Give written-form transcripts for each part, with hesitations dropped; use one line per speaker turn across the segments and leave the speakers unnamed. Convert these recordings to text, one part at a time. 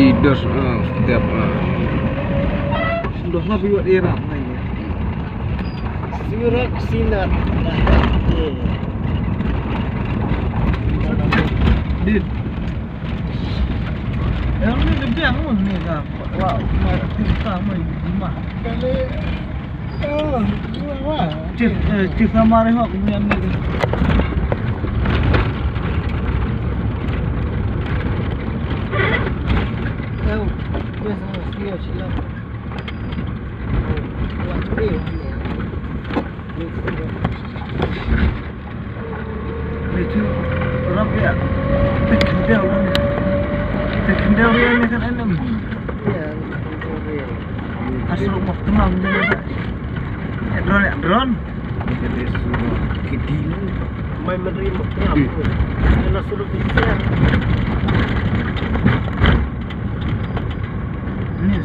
Jidos setiap sudah lah buat era mainnya.
Surat synod.
Dit. Yang ni dia jangan ni kan. Wow, kita mai rumah.
Kali wah.
Cip sama rehok kemudian ni.
Tahu, biasa sio silam. Buat dia.
Itu orang dia terkendal kan. Terkendal dia ni kan enam.
Ya,
Kasurok mau tenang je lah. Drone.
jadi suruh kedil. Mai menerima kenapa? Kena suruh bisa.
Ni.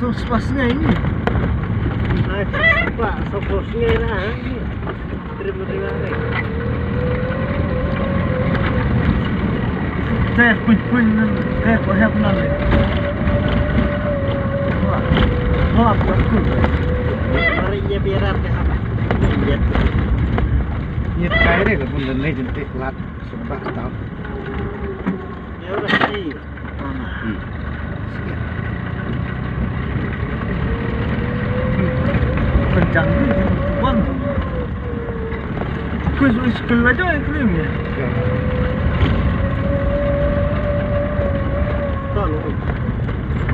So sepasnya ini.
Pak, soposnya lah. Terima-terima.
Saya pun saya kau have nang. Wah, aku.
Marinya biar apa? Lihat.
Ni kai deh ke pun ni jentik lat sebab tahu.
Ya udah sih.
Kencang ni tuan. Kau sekolah aja iklim ya.
Kalau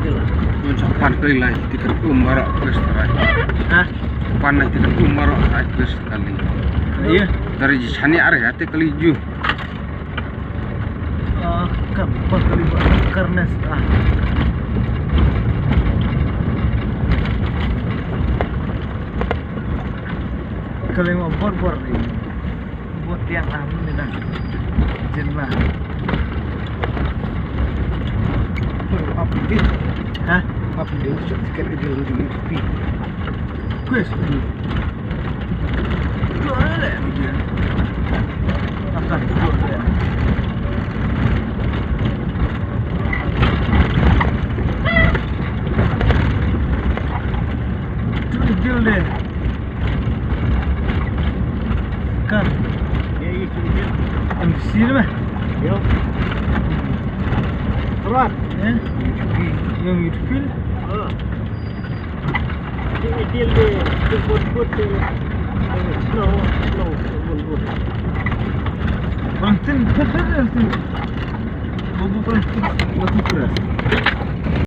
jelas.
Mencapan kelilai tiket umrah ke serai. Hah? Panai tiket umrah ke sekali. Iya. Dari sana area te keliju. Kapal kelima karena kelima bor ni buat yang lama ni dah jenah. Update, hah? Update tiket dia dulu pi. Kuis. Dua lah dia. Akan dua dia. Jil deh. Kan?
Ya itu dia.
MC mah.
Yo. Surat.
Yang YouTube.
Ini deal deh. Put slow.
Penting. Bukan penting. Bukan keras.